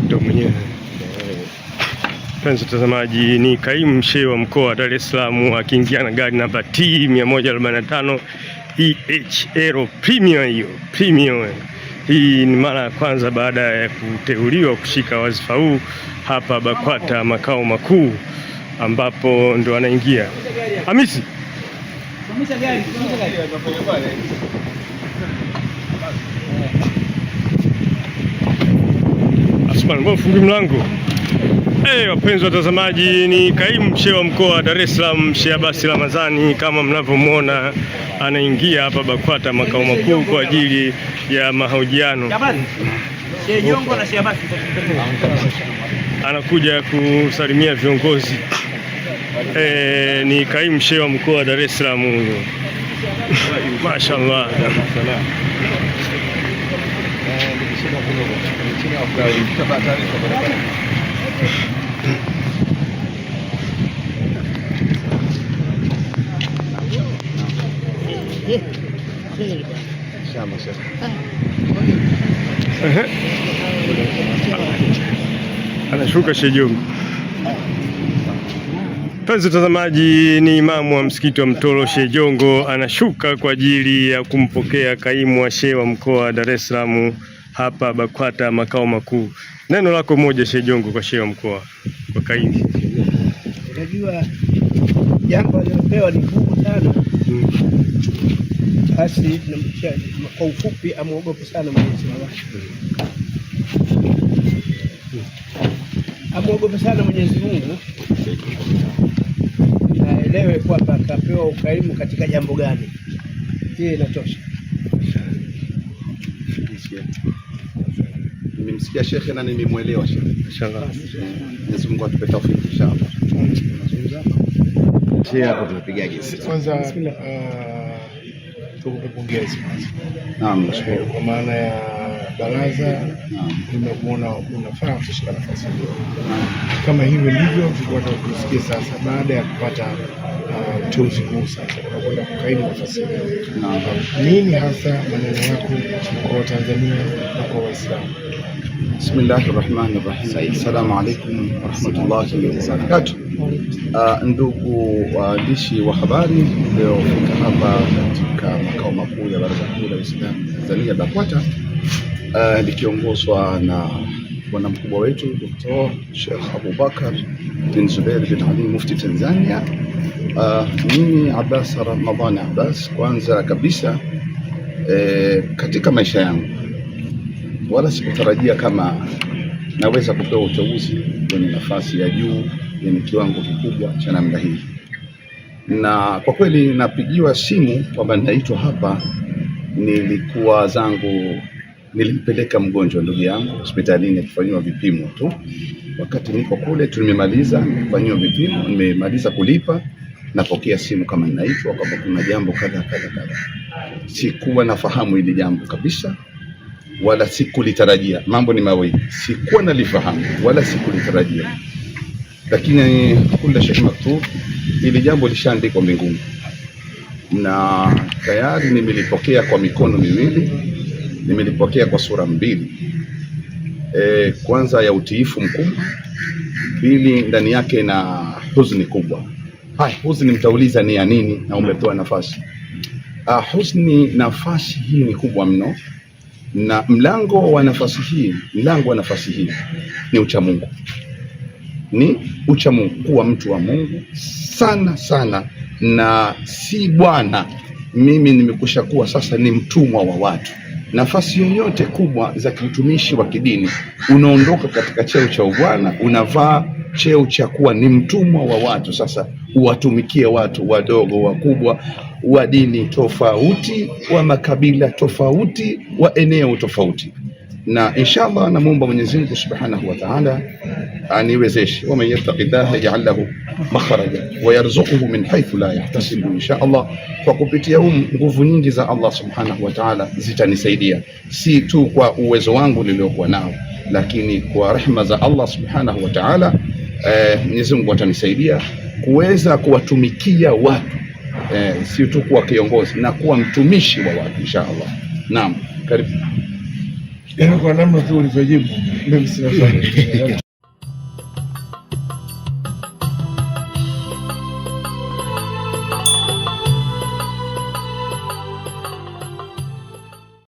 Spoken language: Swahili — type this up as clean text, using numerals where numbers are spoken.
Ndio mwenyewe. Mpenzi mtazamaji, ni kaimu mshehe wa mkoa wa Dar es Salaam akiingia na gari namba T 145 EHL Premium. Hiyo Premium hii ni mara ya kwanza baada ya kuteuliwa kushika wadhifa huu hapa BAKWATA makao makuu, ambapo ndo anaingia Hamisi. Asmani, mbona fungi mlango? Wapenzi watazamaji, ni kaimu mshehe wa mkoa wa Dar es Salaam Sheikh Abbas Ramadhani, kama mnavyomwona anaingia hapa BAKWATA makao makuu kwa ajili ya mahojiano. Anakuja kusalimia viongozi. Ni kaimu mshehe wa mkoa wa Dar es Salaam huyo. Mashaallah. Anashuka Sheikh Jongo. Mpenzi mtazamaji, ni imamu wa msikiti wa Mtoro Sheikh Jongo anashuka kwa ajili ya kumpokea kaimu wa shehe wa mkoa wa Dar es Salaam hapa BAKWATA makao makuu. Neno lako moja Sheikh Jongo kwa shehe wa mkoa, kwa kaimu. Unajua jambo alilopewa ni kubwa sana. Basi kwa ufupi amuogope sana Mwenyezi Mungu. Amuogope sana Mwenyezi Mungu. Naelewe kwamba akapewa ukaimu katika jambo gani. Hii inatosha. Nimemsikia shekhe na nimemuelewa shekhe. Inshallah. Mwenyezi Mungu atupe taufiki inshallah. Hapo tunapigaje sisi? Kwanza tukupe pongezi kwanza. Naam, nashukuru. Kwa maana ya baraza, nimekuona unafaa kushika nafasi hiyo. Kama hivyo ndivyo tulikuwa tunakusikia sasa, baada ya kupata uteuzi huu sasa unakwenda kukaimu nafasi hiyo. Nini hasa maneno yako kwa Tanzania na kwa Waislamu? Bismillahirrahmanirrahim. Assalamu alaykum wa rahmatullahi wa barakatuh. Ndugu waandishi wa habari, leo fika hapa katika makao makuu ya Baraza Kuu la Uislamu Tanzania BAKWATA, likiongozwa na bwana mkubwa wetu Dr. Sheikh Abubakar bin Zubair bin Ali Mufti Tanzania. Mimi Abbas Ramadhani Abbas, kwanza kabisa katika maisha yangu wala sikutarajia kama naweza kupewa uteuzi kwenye nafasi ya juu yenye kiwango kikubwa cha namna hii, na kwa kweli napigiwa simu kwamba ninaitwa hapa. Nilikuwa zangu, nilimpeleka mgonjwa ndugu yangu hospitalini akifanyiwa vipimo tu. Wakati niko kule tumemaliza kufanyiwa vipimo, nimemaliza kulipa, napokea simu kama ninaitwa kwamba kuna jambo kadha. Sikuwa nafahamu hili jambo kabisa, wala sikulitarajia. Mambo ni mawili, sikuwa nalifahamu wala sikulitarajia, lakini kila shay maktub, ili jambo lishaandikwa mbinguni na tayari nimelipokea kwa mikono miwili, nimelipokea kwa sura mbili. Kwanza ya utiifu mkubwa, pili ndani yake na huzuni kubwa. Huzuni mtauliza ni ya nini na umepewa nafasi. Huzuni, nafasi hii ni kubwa mno, na mlango wa nafasi hii ni uchamungu. Ni uchamungu, kuwa mtu wa Mungu sana, na si bwana. Mimi nimekusha kuwa sasa ni mtumwa wa watu. Nafasi yoyote kubwa za kiutumishi wa kidini, unaondoka katika cheo cha ubwana, unavaa cheo cha kuwa ni mtumwa wa watu. Sasa uwatumikie watu wadogo, wakubwa, wa dini tofauti, wa makabila tofauti, wa eneo tofauti. Na inshallah namuomba Mwenyezi Mungu Subhanahu wa Ta'ala aniwezeshe. Wa man yattaqillaha yaj'al lahu makhraja wa yarzuquhu min haythu la yahtasib. Inshallah kwa kupitia nguvu nyingi za Allah Subhanahu wa Ta'ala zitanisaidia, si tu kwa uwezo wangu niliokuwa nao, lakini kwa rehema za Allah Subhanahu wa Ta'ala Mwenyezi Mungu atanisaidia kuweza kuwatumikia watu sio tu kuwa kiongozi na kuwa mtumishi wa watu inshallah. Naam, karibu. Kwa namna tu ulivyojibu mimi sina swali.